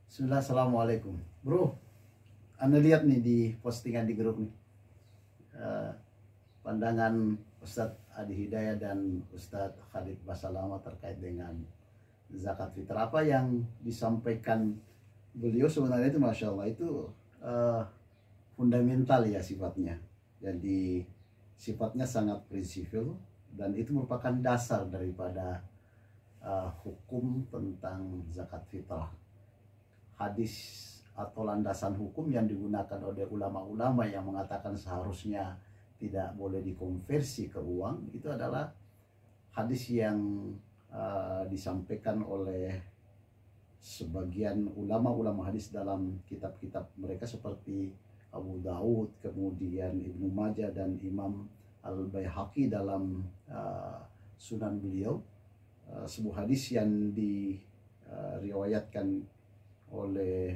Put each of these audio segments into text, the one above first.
Bismillah, assalamualaikum, bro. Anda lihat nih di postingan di grup nih, eh, pandangan Ustadz Adi Hidayat dan Ustadz Khalid Basalamah terkait dengan zakat fitrah. Apa yang disampaikan beliau sebenarnya itu, masya Allah, itu eh, fundamental ya sifatnya. Jadi sifatnya sangat prinsipil dan itu merupakan dasar daripada hukum tentang zakat fitrah. Hadis atau landasan hukum yang digunakan oleh ulama-ulama yang mengatakan seharusnya tidak boleh dikonversi ke uang, itu adalah hadis yang disampaikan oleh sebagian ulama-ulama hadis dalam kitab-kitab mereka seperti Abu Daud, kemudian Ibnu Majah dan Imam Al-Baihaqi dalam sunan beliau. Sebuah hadis yang diriwayatkan oleh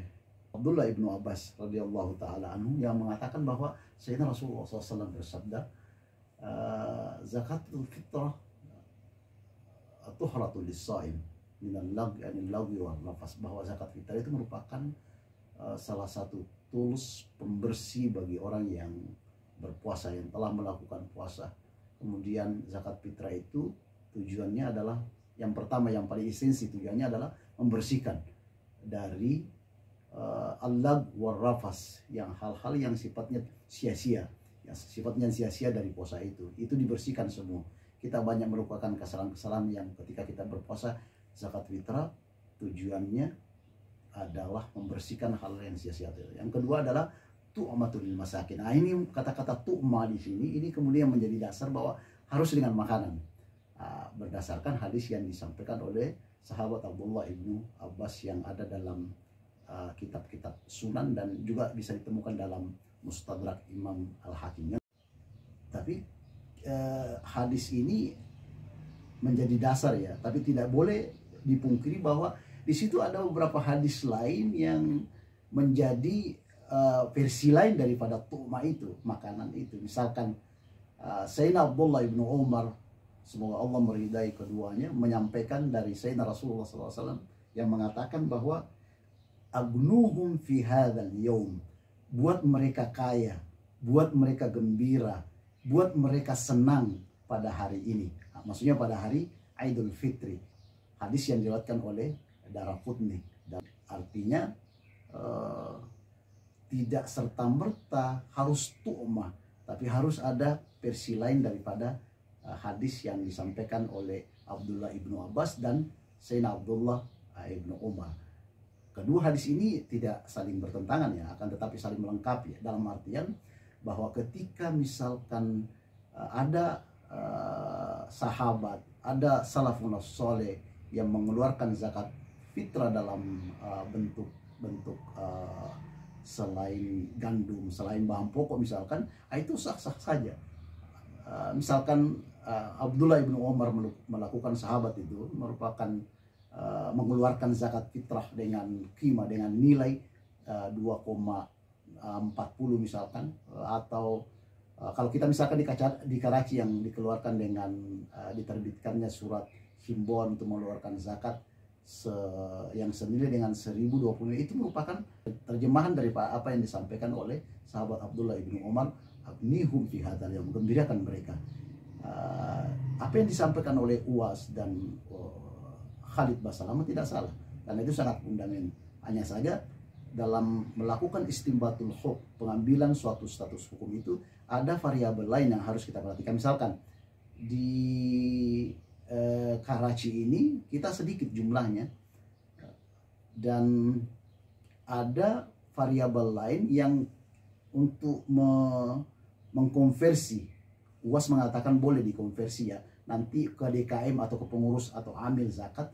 Abdullah ibnu Abbas radhiyallahu taala anhu yang mengatakan bahwa Sayyidina Rasulullah SAW bersabda, zakatul fitrah tuhratul lis-shaim minal lagwi wal nafas, bahwa zakat fitrah itu merupakan salah satu tools pembersih bagi orang yang berpuasa, yang telah melakukan puasa. Kemudian zakat fitrah itu tujuannya adalah, yang pertama, yang paling esensi, tujuannya adalah membersihkan dari al-lag war rafas, yang hal-hal yang sifatnya sia-sia, yang sifatnya sia-sia dari puasa itu dibersihkan semua. Kita banyak merupakan kesalahan-kesalahan yang ketika kita berpuasa. Zakat fitrah tujuannya adalah membersihkan hal yang sia-sia. Yang kedua adalah tu'matul masakin. Nah, ini kata-kata tu'ma di sini ini kemudian menjadi dasar bahwa harus dengan makanan, berdasarkan hadis yang disampaikan oleh sahabat Abdullah ibnu Abbas yang ada dalam kitab-kitab sunan dan juga bisa ditemukan dalam Mustadrak Imam Al-Hakim. Tapi hadis ini menjadi dasar ya, tapi tidak boleh dipungkiri bahwa di situ ada beberapa hadis lain yang menjadi versi lain daripada tu'ma itu, makanan itu. Misalkan Sayyidina Abdullah ibnu Umar, semoga Allah meridai keduanya, menyampaikan dari Sayyidina Rasulullah SAW yang mengatakan bahwa agnuhum fi hadzal yaum, buat mereka kaya, buat mereka gembira, buat mereka senang pada hari ini. Nah, maksudnya pada hari Idul Fitri. Hadis yang diriwayatkan oleh Daraqutni. Dan artinya tidak serta-merta harus tu'mah, tapi harus ada versi lain daripada hadis yang disampaikan oleh Abdullah ibnu Abbas dan Sayyidina Abdullah ibnu Umar. Kedua hadis ini tidak saling bertentangan ya, akan tetapi saling melengkapi ya, dalam artian bahwa ketika misalkan ada sahabat, ada salafun saleh yang mengeluarkan zakat fitrah dalam bentuk selain gandum, selain bahan pokok misalkan, itu sah-sah saja. Misalkan Abdullah ibnu Umar melakukan, sahabat itu merupakan mengeluarkan zakat fitrah dengan kima, dengan nilai 2,40 misalkan, atau kalau kita misalkan di Karachi yang dikeluarkan dengan diterbitkannya surat himbauan untuk mengeluarkan zakat yang senilai dengan 1020, itu merupakan terjemahan dari apa yang disampaikan oleh sahabat Abdullah ibnu Umar, aghnihum fi hadzal yaum, gembirakan mereka. Apa yang disampaikan oleh Uwas dan Khalid Basalamah tidak salah, karena itu sangat fundamental. Hanya saja dalam melakukan istimbatul hukm, pengambilan suatu status hukum, itu ada variabel lain yang harus kita perhatikan. Misalkan di Karachi ini kita sedikit jumlahnya, dan ada variabel lain yang untuk mengkonversi. UAS mengatakan boleh dikonversi ya, nanti ke DKM atau ke pengurus atau amil zakat.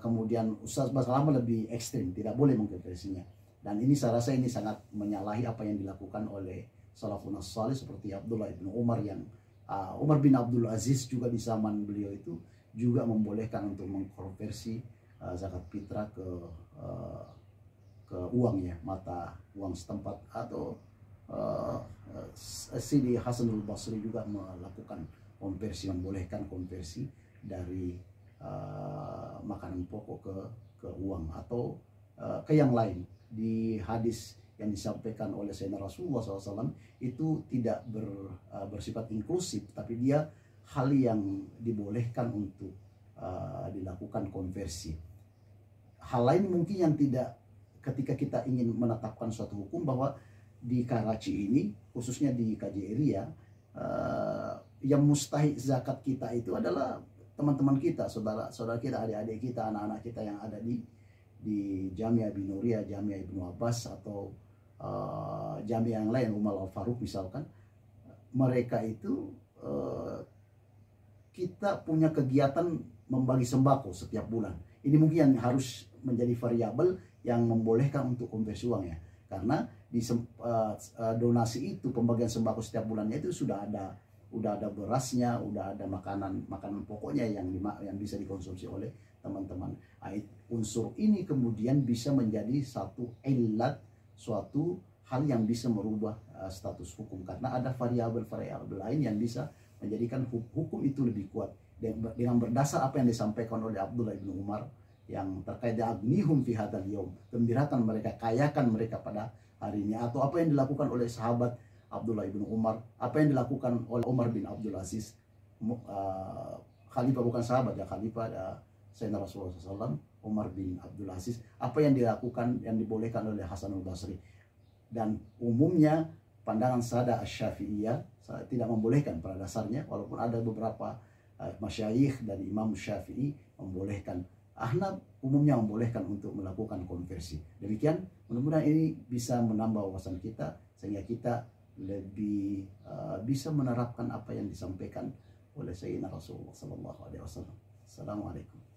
Kemudian Ustaz Basalamah lebih ekstrim, tidak boleh mengkonversinya. Dan ini saya rasa ini sangat menyalahi apa yang dilakukan oleh salafun salih seperti Abdullah ibnu Umar, yang Umar bin Abdul Aziz juga di zaman beliau itu juga membolehkan untuk mengkonversi zakat fitrah ke uang ya, mata uang setempat. Atau Sidi Hasanul Basri juga melakukan konversi, membolehkan konversi dari makanan pokok ke uang, atau ke yang lain. Di hadis yang disampaikan oleh Sayyidina Rasulullah SAW itu tidak bersifat inklusif, tapi dia hal yang dibolehkan untuk dilakukan konversi. Hal lain mungkin yang tidak, ketika kita ingin menetapkan suatu hukum, bahwa di Karachi ini, khususnya di KJRI ya, yang mustahik zakat kita itu adalah teman-teman kita, saudara-saudara kita, adik-adik kita, anak-anak kita yang ada di Jamiah Binuriyah, Jamiah Ibnu Abbas, atau Jamiah yang lain, Umar Al-Faruq misalkan. Mereka itu kita punya kegiatan membagi sembako setiap bulan. Ini mungkin yang harus menjadi variabel yang membolehkan untuk konversi uang ya. Karena di donasi itu, pembagian sembako setiap bulannya itu sudah ada berasnya, udah ada makanan pokoknya yang bisa dikonsumsi oleh teman-teman. Unsur ini kemudian bisa menjadi satu ilat, suatu hal yang bisa merubah status hukum, karena ada variabel-variabel lain yang bisa menjadikan hukum itu lebih kuat dengan berdasar apa yang disampaikan oleh Abdullah bin Umar yang terkait agnihum fi hadzal yaum, gembirakan mereka, kayakan mereka pada hari ini, atau apa yang dilakukan oleh sahabat Abdullah bin Umar, apa yang dilakukan oleh Umar bin Abdul Aziz, khalifah bukan sahabat ya, khalifah Sayyidina Rasulullah SAW, Umar bin Abdul Aziz, apa yang dilakukan, yang dibolehkan oleh Hasanul Basri. Dan umumnya pandangan Sada Asy-Syafi'iyah tidak membolehkan pada dasarnya, walaupun ada beberapa masyayikh dari Imam Syafi'i membolehkan. Ahnaf umumnya membolehkan untuk melakukan konversi. Demikian, mudah-mudahan ini bisa menambah wawasan kita sehingga kita lebih bisa menerapkan apa yang disampaikan oleh Sayyidina Rasulullah SAW. Assalamualaikum.